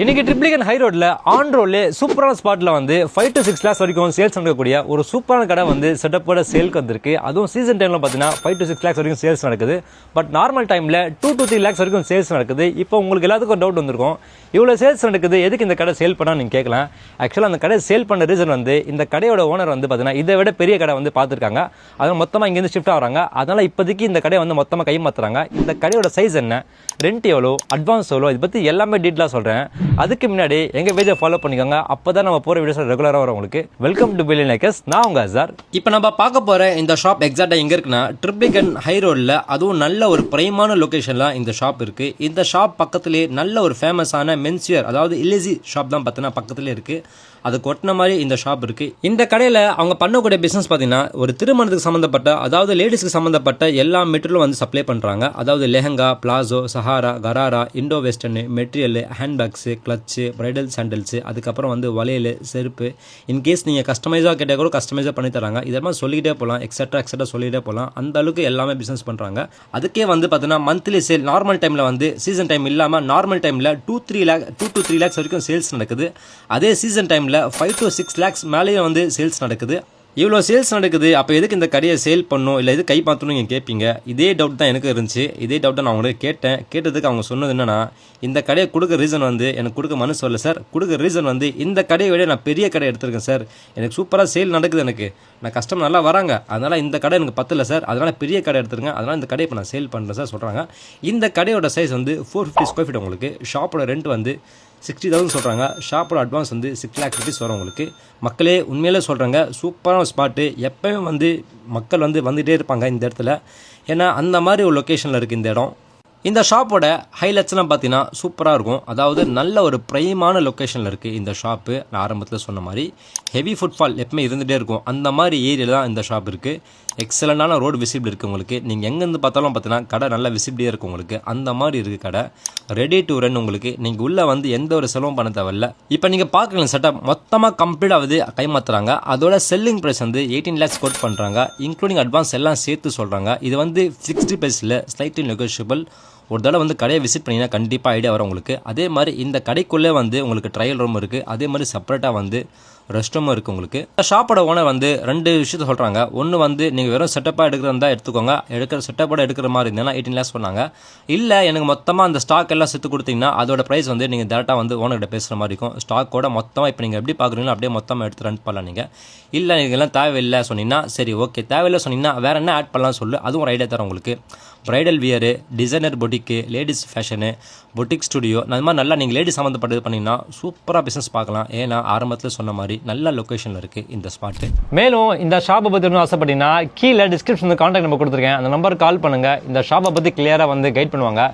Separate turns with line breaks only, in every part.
இன்னைக்கு ட்ரிப்ளிகன் ஹை ரோட்ல ஆன் ரோட்ல சூப்பரான ஸ்பாட்ல வந்து 5 to 6 lakhs வரைக்கும் சேல்ஸ் நடக்கக்கூடிய ஒரு சூப்பரான கடை வந்து செட்டப்போட சேல்க்கு வந்திருக்கு. அதுவும் சீசன் டைம்ல பார்த்தீங்கன்னா 5 to 6 lakhs வரைக்கும் சேல்ஸ் நடக்குது. பட் நார்மல் டைம்ல 2 to 3 lakhs வரைக்கும் சேல்ஸ் நடக்குது. இப்போ உங்களுக்கு எல்லாத்துக்கும் டவுட் வந்திருக்கும், இவ்வளோ சேல்ஸ் நடக்குது, எதுக்கு இந்த கடை சேல் பண்ணா நீங்க கேட்கலாம். ஆக்சுவலாக அந்த கடை சேல் பண்ண ரீசன் வந்து இந்த கடையோட ஓனர் வந்து பார்த்தீங்கன்னா இதை விட பெரிய கடை வந்து பார்த்துருக்காங்க. அதனால மொத்தமாக இங்கேருந்து ஷிஃப்ட் ஆகிறாங்க. அதனால இப்போதைக்கு இந்த கடையை வந்து மொத்தமாக கை மாத்துறாங்க. இந்த கடையோட சைஸ் என்ன, ரெண்ட் எவ்வளோ, அட்வான்ஸ் எவ்வளோ, இதை பற்றி எல்லாமே டீட்டெயிலாக சொல்கிறேன். அதுக்கு முன்னாடி எங்க பேஜை ஃபாலோ பண்ணிக்கோங்க, அப்பதான் நம்ம போற வீடியோஸ் ரெகுலரா வரும் உங்களுக்கு. வெல்கம் டு பில்லியனேக்கர்ஸ், நான் உங்க அசார். இப்போ நம்ம பார்க்க போற இந்த ஷாப் எக்ஸாக்டா எங்க இருக்குன்னா ட்ரிப்ளிகன் ஹை ரோட்ல, அதுவும் நல்ல ஒரு பிரைமான லொகேஷன்ல இந்த ஷாப் இருக்கு. இந்த ஷாப் பக்கத்திலே நல்ல ஒரு ஃபேமஸான மென்ஸ்வேர், அதாவது இலேசி ஷாப் தான் பார்த்தீங்கன்னா பக்கத்திலே இருக்கு. அதுக்கு ஒட்டின மாதிரி இந்த ஷாப் இருக்கு. இந்த கடையில் அவங்க பண்ணக்கூடிய பிசினஸ் பார்த்தீங்கன்னா ஒரு திருமணத்துக்கு சம்மந்தப்பட்ட, அதாவது லேடிஸ்க்கு சம்மந்தப்பட்ட எல்லா மெட்டீரியலும் வந்து சப்ளை பண்ணுறாங்க. அதாவது லெஹங்கா, பிளாசோ, சஹாரா, கராரா, Indo western, material, handbags, clutch, bridal sandals, அதுக்கப்புறம் வந்து வளையல், செருப்பு. இன்கேஸ் நீங்கள் கஸ்டமைஸாக கேட்டால் கூட கஸ்டமைஸாக பண்ணி தராங்க. இதெல்லாம் சொல்லிக்கிட்டே போகலாம், எக்ஸட்ரா சொல்லிகிட்டே போகலாம். அந்த அளவுக்கு எல்லாமே பிஸ்னஸ் பண்ணுறாங்க. அதுக்கே வந்து பார்த்தீங்கன்னா மந்த்லி சேல், நார்மல் டைமில் வந்து சீசன் டைம் இல்லாமல் நார்மல் டைமில் 2 to 3 lakhs வரைக்கும் சேல்ஸ் நடக்குது. அதே சீசன் டைமில் 5 to 6 lakhs மேலேயே வந்து சேல்ஸ் நடக்குது. இவ்வளோ சேல்ஸ் நடக்குது, அப்போ எதுக்கு இந்த கடையை சேல் பண்ணும், இல்லை எது கை மாற்றணும் நீங்கள் கேட்பீங்க. இதே டவுட் தான் எனக்கு இருந்துச்சு. இதே டவுட்டை நான் அவங்களுக்கு கேட்டதுக்கு அவங்க சொன்னது என்னன்னா, இந்த கடையை கொடுக்க ரீசன் வந்து எனக்கு கொடுக்க மனசு வரல சார். கொடுக்க ரீசன் வந்து இந்த கடையை விட நான் பெரிய கடை எடுத்திருக்கேன் சார். எனக்கு சூப்பராக சேல் நடக்குது, எனக்கு நான் கஸ்டமர் நல்லா வராங்க, அதனால் இந்த கடை எனக்கு பத்தல சார், அதனால் பெரிய கடை எடுத்துருங்க, அதனால் இந்த கடையை இப்போ நான் சேல் பண்ணுறேன் சார் சொல்கிறாங்க. இந்த கடையோட சைஸ் வந்து 450 square feet. உங்களுக்கு ஷாப்போட ரெண்ட் வந்து 60,000 சொல்கிறாங்க. ஷாப்போட அட்வான்ஸ் வந்து 6 lakh rupees வரும் உங்களுக்கு. மக்களே உண்மையிலே சொல்கிறாங்க, சூப்பரான ஸ்பாட்டு. எப்போயும் வந்து மக்கள் வந்து வந்துகிட்டே இருப்பாங்க இந்த இடத்துல. ஏன்னா அந்த மாதிரி ஒரு லொக்கேஷனில் இருக்குது இந்த இடம். இந்த ஷாப்போட ஹைலைட்ஸ்லாம் பார்த்தீங்கன்னா சூப்பராக இருக்கும். அதாவது நல்ல ஒரு ப்ரைமான லொக்கேஷனில் இருக்குது இந்த ஷாப்பு. நான் ஆரம்பத்தில் சொன்ன மாதிரி ஹெவி ஃபுட்ஃபால் எப்பவுமே இருந்துகிட்டே இருக்கும். அந்த மாதிரி ஏரியாவில் தான் இந்த ஷாப் இருக்குது. எக்ஸலண்டான ரோடு விசிபிள் இருக்குது உங்களுக்கு. நீங்கள் எங்கேருந்து பார்த்தாலும் பார்த்தீங்கன்னா கடை நல்லா விசிபிளியாக இருக்கும் உங்களுக்கு. அந்த மாதிரி இருக்குது கடை. ரெடி டு ரன் உங்களுக்கு. நீங்கள் உள்ளே வந்து எந்த ஒரு செலவும் பண்ண தேவையில்ல. இப்போ நீங்கள் பார்க்கலாம், செட்டப் மொத்தமாக கம்ப்ளீட்டாக வந்து கைமாத்துறாங்க. அதோட செல்லிங் ப்ரைஸ் வந்து 18 lakhs கோட் பண்ணுறாங்க. இன்க்ளூடிங் அட்வான்ஸ் எல்லாம் சேர்த்து சொல்கிறாங்க. இது வந்து ஃபிக்ஸ்டு ப்ரைஸில், ஸ்லைட்லி நெகோஷியபிள். ஒரு தடவை வந்து கடையை விசிட் பண்ணிங்கன்னா கண்டிப்பாக ஐடியா வரும் உங்களுக்கு. அதே மாதிரி இந்த கடைக்குள்ளே வந்து உங்களுக்கு ட்ரையல் ரூம் இருக்குது. அதே மாதிரி செப்பரேட்டாக வந்து ரெஸ்ட் ரூமும் இருக்குது உங்களுக்கு. ஷாப்போட ஓனர் வந்து 2 விஷயத்த சொல்கிறாங்க. ஒன்று வந்து நீங்கள் வெறும் செட்டப்பாக எடுக்கிறதா எடுத்துக்கோங்க, செட்டப்போட எடுக்கிற மாதிரி இருந்தேன்னா 18 lakhs சொன்னாங்க. இல்லை எனக்கு மொத்தமாக அந்த ஸ்டாக் எல்லாம் சேர்த்து கொடுத்தீங்கன்னா அதோட ப்ரைஸ் வந்து நீங்கள் டேரெக்டாக வந்து ஓனர்கிட்ட பேசுகிற மாதிரி இருக்கும். ஸ்டாக்கோட மொத்தமாக இப்போ நீங்கள் எப்படி பார்க்குறீங்களோ அப்படியே மொத்தமாக எடுத்து ரன் பண்ணலாம் நீங்கள். இல்லை நீங்கள் எல்லாம் தேவையில்லை சொன்னீங்கன்னா சரி ஓகே, தேவையில்லை சொன்னீங்கன்னா வேறு என்ன ஆட் பண்ணலாம் சொல்லு, அதுவும் ஒரு ஐடியா தரும் உங்களுக்கு. பிரைடல் வியரு, டிசைனர் பொட்டிக்கு, லேடிஸ் ஃபேஷனு, பொட்டிக் ஸ்டுடியோ, அந்த மாதிரி நல்லா நீங்கள் லேடிஸ் சம்மந்தப்பட்டது பண்ணிங்கன்னா சூப்பராக பிஸ்னஸ் பார்க்கலாம். ஏன்னா ஆரம்பத்தில் சொன்ன மாதிரி நல்ல லொக்கேஷனில் இருக்குது இந்த ஸ்பாட்டு. மேலும் இந்த ஷாப்பை பற்றி ஒன்று ஆசைப்பட்டீங்கன்னா கீழே டிஸ்கிரிப்ஷனில் கான்டாக்ட் நம்பர் கொடுத்துருக்கேன், அந்த நம்பருக்கு கால் பண்ணுங்கள். இந்த ஷாப்பை பற்றி கிளியராக வந்து கைட் பண்ணுவாங்க.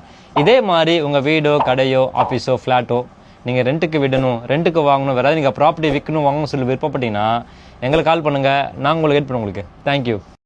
இதே மாதிரி உங்கள் வீடோ, கடையோ, ஆஃபீஸோ, ஃப்ளாட்டோ நீங்கள் ரெண்ட்டுக்கு விடணும், ரெண்ட்டுக்கு வாங்கணும், வேறு நீங்கள் ப்ராப்பர்ட்டி விற்கணும் வாங்கணும் சொல்லி விருப்பப்பட்டீங்கன்னா எங்களுக்கு கால் பண்ணுங்கள். நான் உங்களுக்கு கைட் பண்ணுவேன் உங்களுக்கு. தேங்க்யூ.